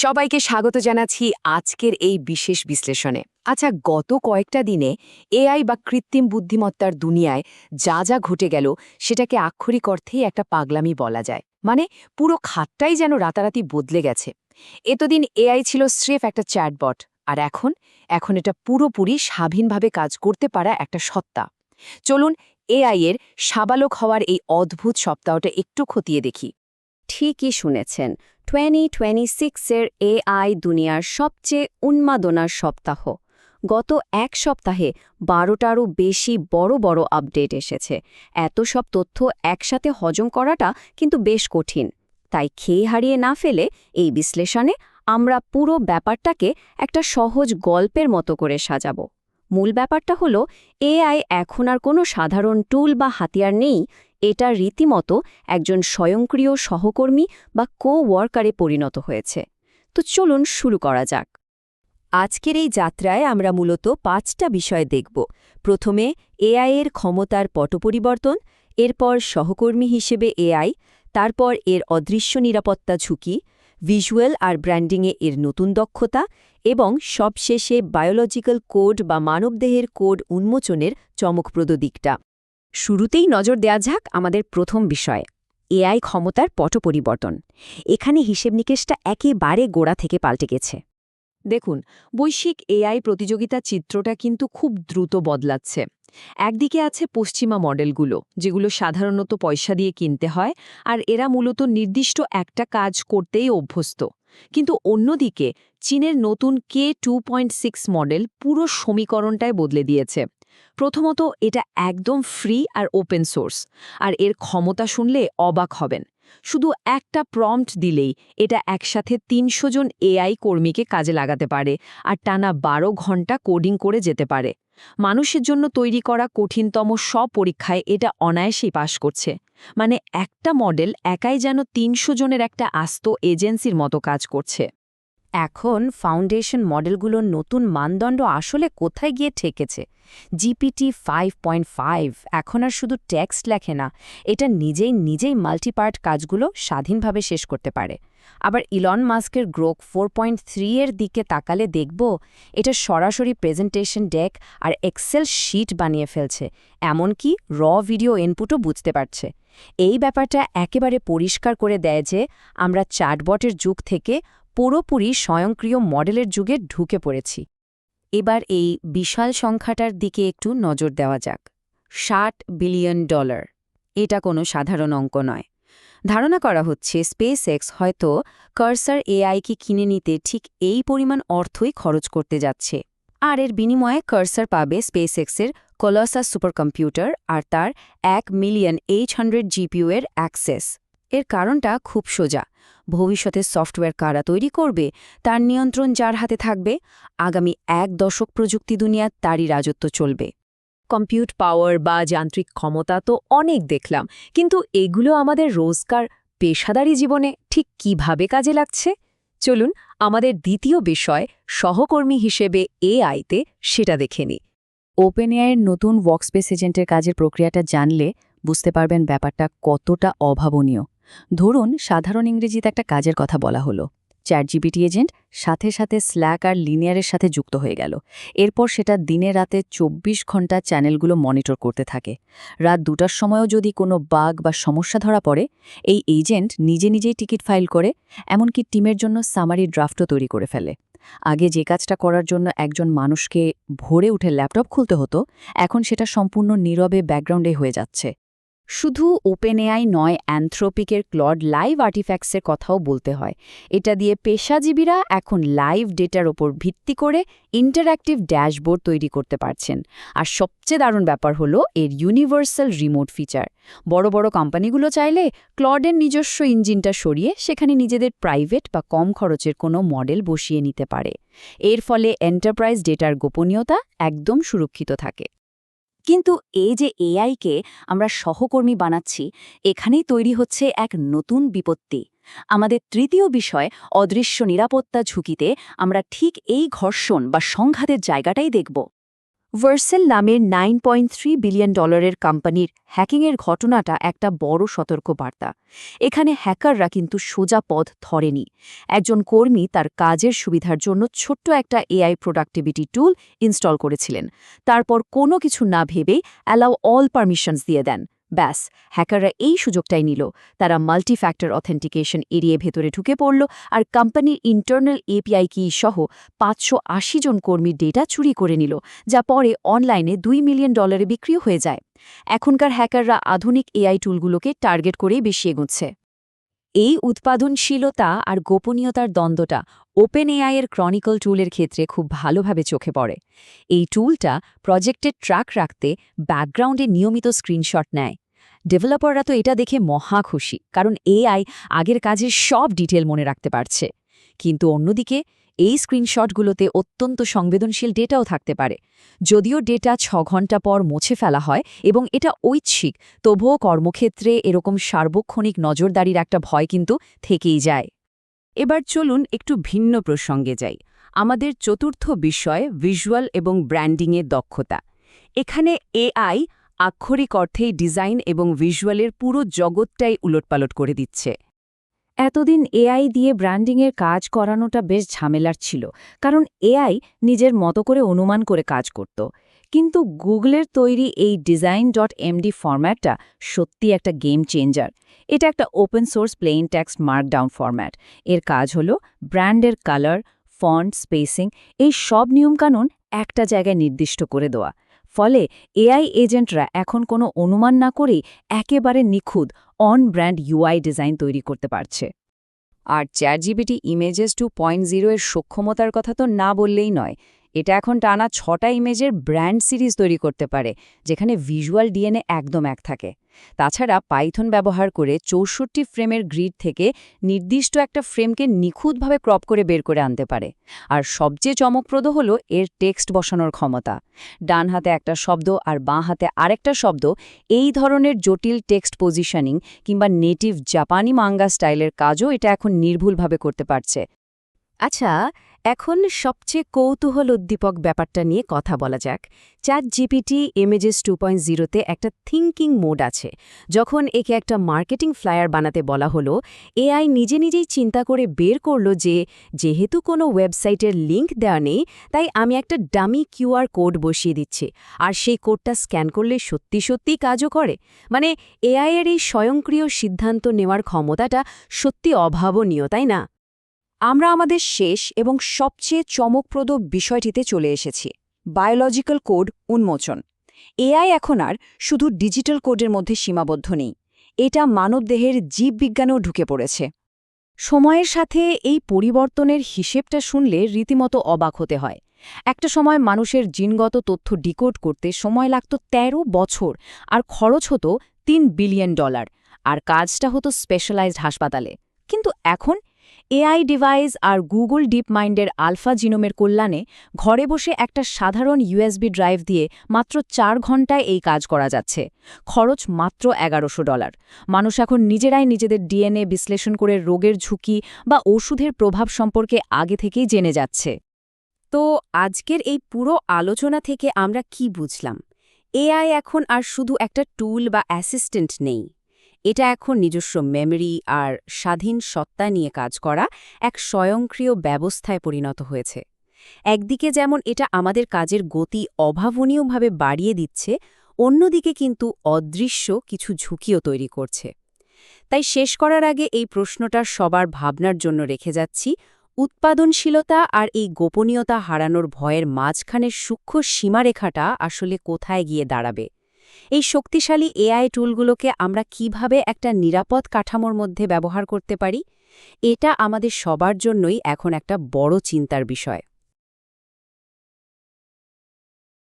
সবাইকে স্বাগত জানাচ্ছি আজকের এই বিশেষ বিশ্লেষণে। আচ্ছা, গত কয়েকটা দিনে এআই বা কৃত্রিম বুদ্ধিমত্তার দুনিয়ায় যা যা ঘটে গেল সেটাকে আক্ষরিক অর্থেই একটা পাগলামি বলা যায়। মানে পুরো খাতটাই যেন রাতারাতি বদলে গেছে। এতদিন এআই ছিল স্রেফ একটা চ্যাটবট, আর এখন এটা পুরোপুরি স্বাধীনভাবে কাজ করতে পারা একটা সত্তা। চলুন এআই এর সাবালক হওয়ার এই অদ্ভুত সপ্তাহটা একটু খতিয়ে দেখি। ঠিকই শুনেছেন, 2026-এর এআই দুনিয়ার সবচেয়ে উন্মাদনার সপ্তাহ। গত এক সপ্তাহে 12টারও বেশি বড় বড় আপডেট এসেছে। এত সব তথ্য একসাথে হজম করাটা কিন্তু বেশ কঠিন। তাই খেয়ে হারিয়ে না ফেলে এই বিশ্লেষণে আমরা পুরো ব্যাপারটাকে একটা সহজ গল্পের মতো করে সাজাবো। মূল ব্যাপারটা হলো, এআই এখন আর কোনো সাধারণ টুল বা হাতিয়ার নেই। এটা রীতিমতো একজন স্বয়ংক্রিয় সহকর্মী বা কো-ওয়ার্কারে পরিণত হয়েছে। তো চলুন শুরু করা যাক। আজকের এই যাত্রায় আমরা মূলত 5টা বিষয় দেখব। প্রথমে এআই এর ক্ষমতার পটপরিবর্তন, এরপর সহকর্মী হিসেবে এআই, তারপর এর অদৃশ্য নিরাপত্তা ঝুঁকি, ভিজুয়াল আর ব্র্যান্ডিংয়ে এর নতুন দক্ষতা, এবং সবশেষে বায়োলজিক্যাল কোড বা মানবদেহের কোড উন্মোচনের চমকপ্রদ দিকটা। শুরুতেই নজর দেয়া যাক আমাদের প্রথম বিষয়, এআই ক্ষমতার পটপরিবর্তন। এখানে হিসেব নিকেশটা একেবারে গোড়া থেকে পাল্টে গেছে। দেখুন, বৈশ্বিক এআই প্রতিযোগিতার চিত্রটা কিন্তু খুব দ্রুত বদলাচ্ছে। একদিকে আছে পশ্চিমা মডেলগুলো, যেগুলো সাধারণত পয়সা দিয়ে কিনতে হয়, আর এরা মূলত নির্দিষ্ট একটা কাজ করতেই অভ্যস্ত। কিন্তু অন্যদিকে চীনের নতুন K2.6 মডেল পুরো সমীকরণটাই বদলে দিয়েছে। প্রথমত, এটা একদম ফ্রি আর ওপেন সোর্স, আর এর ক্ষমতা শুনলে অবাক হবেন। শুধু একটা প্রম্পট দিলেই এটা একসাথে ৩০০ জন এআই কর্মীকে কাজে লাগাতে পারে, আর টানা ১২ ঘন্টা কোডিং করে যেতে পারে। মানুষের জন্য তৈরি করা কঠিনতম সব পরীক্ষায় এটা অনায়াসেই পাশ করছে। মানে একটা মডেল একাই যেন ৩০০ জনের একটা আস্ত এজেন্সির মতো কাজ করছে। এখন ফাউন্ডেশন মডেলগুলোর নতুন মানদণ্ড আসলে কোথায় গিয়ে ঠেকেছে? GPT-5.5 এখন আর শুধু টেক্সট লেখে না, এটা নিজেই মাল্টিপার্ট কাজগুলো স্বাধীনভাবে শেষ করতে পারে। আবার ইলন মাস্কের গ্রোক 4.3 এর দিকে তাকালে দেখব, এটা সরাসরি প্রেজেন্টেশন ডেক আর এক্সেল শিট বানিয়ে ফেলছে, এমনকি ভিডিও ইনপুটও বুঝতে পারছে। এই ব্যাপারটা একেবারে পরিষ্কার করে দেয় যে আমরা চ্যাটবটের যুগ থেকে পুরোপুরি স্বয়ংক্রিয় মডেলের যুগে ঢুকে পড়েছি। এবার এই বিশাল সংখ্যাটার দিকে একটু নজর দেওয়া যাক। $60 বিলিয়ন। এটা কোনো সাধারণ অঙ্ক নয়। ধারণা করা হচ্ছে স্পেসএক্স হয়তো কার্সার এআইকে কিনে নিতে ঠিক এই পরিমাণ অর্থই খরচ করতে যাচ্ছে। আর এর বিনিময়ে কার্সার পাবে স্পেসএক্সের কলোসাস সুপারকম্পিউটার আর তার 1 মিলিয়ন H100 জিপিইউ এর অ্যাক্সেস। এর কারণটা খুব সোজা। ভবিষ্যতে সফটওয়্যার কারা তৈরি করবে, তার নিয়ন্ত্রণ যার হাতে থাকবে। আগামী 1 দশক প্রযুক্তি দুনিয়া তারই রাজত্ব চলবে। কম্পিউট পাওয়ার বা যান্ত্রিক ক্ষমতা তো অনেক দেখলাম, কিন্তু এগুলো আমাদের রোজকার পেশাদারি জীবনে ঠিক কিভাবে কাজে লাগছে? চলুন আমাদের দ্বিতীয় বিষয়, সহকর্মী হিসেবে এআইতে, সেটা দেখে নিই। ওপেনএআইয়ের নতুন ওয়ার্কস্পেস এজেন্টের কাজের প্রক্রিয়াটা জানলে বুঝতে পারবেন ব্যাপারটা কতটা অভাবনীয়। ধরুন, সাধারণ ইংরেজিতে একটা কাজের কথা বলা হলো, চ্যাটজিপিটি এজেন্ট সাথে সাথে স্ল্যাক আর লিনিয়ারের সাথে যুক্ত হয়ে গেল। এরপর সেটা দিনে রাতে ২৪ ঘন্টা চ্যানেলগুলো মনিটর করতে থাকে। রাত ২টার সময়ও যদি কোনো বাগ বা সমস্যা ধরা পড়ে, এই এজেন্ট নিজেই টিকিট ফাইল করে, এমনকি টিমের জন্য সামারি ড্রাফটও তৈরি করে ফেলে। আগে যে কাজটা করার জন্য একজন মানুষকে ভোরে উঠে ল্যাপটপ খুলতে হতো, এখন সেটা সম্পূর্ণ নীরবে ব্যাকগ্রাউন্ডে হয়ে যাচ্ছে। শুধু ওপেনএআই নয়, অ্যানথ্রোপিকের ক্লড লাইভ আর্টিফ্যাক্টসের কথাও বলতে হয়। এটা দিয়ে পেশাজীবীরা এখন লাইভ ডেটার ওপর ভিত্তি করে ইন্টারঅ্যাক্টিভ ড্যাশবোর্ড তৈরি করতে পারছেন। আর সবচেয়ে দারুণ ব্যাপার হলো এর ইউনিভার্সাল রিমোট ফিচার। বড় বড় কোম্পানিগুলো চাইলে ক্লডের নিজস্ব ইঞ্জিনটা সরিয়ে সেখানে নিজেদের প্রাইভেট বা কম খরচের কোনো মডেল বসিয়ে নিতে পারে। এর ফলে এন্টারপ্রাইজ ডেটার গোপনীয়তা একদম সুরক্ষিত থাকে। কিন্তু এই যে এআইকে আমরা সহকর্মী বানাচ্ছি, এখানেই তৈরি হচ্ছে এক নতুন বিপত্তি। আমাদের তৃতীয় বিষয়, অদৃশ্য নিরাপত্তা ঝুঁকিতে আমরা ঠিক এই ঘর্ষণ বা সংঘাতের জায়গাটাই দেখব। ভার্সেল নামের $9.3 বিলিয়ন কোম্পানির হ্যাকিংয়ের ঘটনাটা একটা বড় সতর্কবার্তা। এখানে হ্যাকাররা কিন্তু সোজা পথ ধরেনি। একজন কর্মী তার কাজের সুবিধার জন্য ছোট্ট একটা এআই প্রোডাক্টিভিটি টুল ইনস্টল করেছিলেন। তারপর কোনো কিছু না ভেবেই অ্যালাউ অল পারমিশনস দিয়ে দেন। ব্যাস, হ্যাকাররা এই সুযোগটাই নিল। তারা মাল্টি ফ্যাক্টর অথেন্টিকেশন এড়িয়ে ভেতরে ঢুকে পড়ল আর কোম্পানির ইন্টারনাল এপিআই কি সহ 580 জন কর্মীর ডেটা চুরি করে নিল, যা পরে অনলাইনে $2 মিলিয়ন বিক্রিও হয়ে যায়। এখনকার হ্যাকাররা আধুনিক এআই টুলগুলোকে টার্গেট করেই বেশি এগোচ্ছে। এই উৎপাদনশীলতা আর গোপনীয়তার দ্বন্দ্বটা ওপেন এআই এর ক্রনিকল টুলের ক্ষেত্রে খুব ভালোভাবে চোখে পড়ে। এই টুলটা প্রজেক্টের ট্র্যাক রাখতে ব্যাকগ্রাউন্ডে নিয়মিত স্ক্রিনশট নেয়। ডেভেলপাররা তো এটা দেখে মহা খুশি, কারণ এআই আগের কাজের সব ডিটেল মনে রাখতে পারছে। কিন্তু অন্যদিকে এই স্ক্রিনশটগুলোতে অত্যন্ত সংবেদনশীল ডেটাও থাকতে পারে। যদিও ডেটা 6 ঘন্টা পর মুছে ফেলা হয় এবং এটা ঐচ্ছিক, তবুও কর্মক্ষেত্রে এরকম সার্বক্ষণিক নজরদারির একটা ভয় কিন্তু থেকেই যায়। এবার চলুন একটু ভিন্ন প্রসঙ্গে যাই। আমাদের চতুর্থ বিষয় ভিজুয়াল এবং ব্র্যান্ডিংয়ের দক্ষতা। এখানে এআই আক্ষরিক অর্থেই ডিজাইন এবং ভিজুয়ালের পুরো জগৎটাই উলটপালট করে দিচ্ছে। এতদিন এআই দিয়ে ব্র্যান্ডিংয়ের কাজ করানোটা বেশ ঝামেলার ছিল, কারণ এআই নিজের মতো করে অনুমান করে কাজ করত। কিন্তু গুগলের তৈরি এই design.md ফরম্যাটটা সত্যি একটা গেম চেঞ্জার। এটা একটা open source plain text Markdown format. এর কাজ হলো ব্র্যান্ডের কালার, ফন্ট, স্পেসিং এই সব নিয়মকানুন একটা জায়গায় নির্দিষ্ট করে দেওয়া। ফলে এআই এজেন্টরা এখন কোনো অনুমান না করেই একেবারে নিখুঁত অন ব্র্যান্ড ইউআই ডিজাইন তৈরি করতে পারছে। আর চ্যাটজিপিটি ইমেজেস 2.0 এর সক্ষমতার কথা তো না বললেই নয়। এটা এখন টানা 6টা ইমেজের ব্র্যান্ড সিরিজ তৈরি করতে পারে, যেখানে ভিজুয়াল ডিএনএ একদম এক থাকে। তাছাড়া পাইথন ব্যবহার করে 64 ফ্রেমের গ্রিড থেকে নির্দিষ্ট একটা ফ্রেমকে নিখুঁতভাবে ক্রপ করে বের করে আনতে পারে। আর সবচেয়ে চমকপ্রদ হলো এর টেক্সট বসানোর ক্ষমতা। ডান হাতে একটা শব্দ আর বাঁ হাতে আরেকটা শব্দ, এই ধরনের জটিল টেক্সট পজিশনিং কিংবা নেটিভ জাপানি মাঙ্গা স্টাইলের কাজও এটা এখন নির্ভুলভাবে করতে পারছে। আচ্ছা, এখন সবচেয়ে কৌতূহল উদ্দীপক ব্যাপারটা নিয়ে কথা বলা যাক। চ্যাটজিপিটি ইমেজেস 2.0-তে একটা থিঙ্কিং মোড আছে। যখন একে একটা মার্কেটিং ফ্লায়ার বানাতে বলা হলো, এআই নিজে নিজেই চিন্তা করে বের করল যে যেহেতু কোনো ওয়েবসাইটের লিঙ্ক দেওয়া নেই, তাই আমি একটা ডামি কিউআর কোড বসিয়ে দিচ্ছি, আর সেই কোডটা স্ক্যান করলে সত্যি সত্যি কাজও করে। মানে এআই এর এই স্বয়ংক্রিয় সিদ্ধান্ত নেওয়ার ক্ষমতাটা সত্যি অভাবনীয়, তাই না? আমরা আমাদের শেষ এবং সবচেয়ে চমকপ্রদ বিষয়টিতে চলে এসেছি, বায়োলজিক্যাল কোড উন্মোচন। এআই এখন আর শুধু ডিজিটাল কোডের মধ্যে সীমাবদ্ধ নেই, এটা মানবদেহের জীববিজ্ঞানেও ঢুকে পড়েছে। সময়ের সাথে এই পরিবর্তনের হিসেবটা শুনলে রীতিমতো অবাক হতে হয়। একটা সময় মানুষের জিনগত তথ্য ডিকোড করতে সময় লাগত 13 বছর, আর খরচ হতো $3 বিলিয়ন, আর কাজটা হতো স্পেশালাইজড হাসপাতালে। কিন্তু এখন এআই ডিভাইস আর গুগল ডিপ মাইন্ডের আলফা জিনোমের কল্যাণে ঘরে বসে একটা সাধারণ ইউএসবি ড্রাইভ দিয়ে মাত্র 4 ঘণ্টায় এই কাজ করা যাচ্ছে। খরচ মাত্র $1100। মানুষ এখন নিজেরাই নিজেদের ডিএনএ বিশ্লেষণ করে রোগের ঝুঁকি বা ওষুধের প্রভাব সম্পর্কে আগে থেকেই জেনে যাচ্ছে। তো আজকের এই পুরো আলোচনা থেকে আমরা কি বুঝলাম? এআই এখন আর শুধু একটা টুল বা অ্যাসিস্ট্যান্ট নেই। এটা এখন নিজস্ব মেমরি আর স্বাধীন সত্তা নিয়ে কাজ করা এক স্বয়ংক্রিয় ব্যবস্থায় পরিণত হয়েছে। একদিকে যেমন এটা আমাদের কাজের গতি অভাবনীয়ভাবে বাড়িয়ে দিচ্ছে, অন্যদিকে কিন্তু অদৃশ্য কিছু ঝুঁকিও তৈরি করছে। তাই শেষ করার আগে এই প্রশ্নটা সবার ভাবনার জন্য রেখে যাচ্ছি, উৎপাদনশীলতা আর এই গোপনীয়তা হারানোর ভয়ের মাঝখানের সূক্ষ্ম সীমারেখাটা আসলে কোথায় গিয়ে দাঁড়াবে? এই শক্তিশালী এআই টুলগুলোকে আমরা কিভাবে একটা নিরাপদ কাঠামোর মধ্যে ব্যবহার করতে পারি? এটা আমাদের সবার জন্যই এখন একটা বড় চিন্তার বিষয়।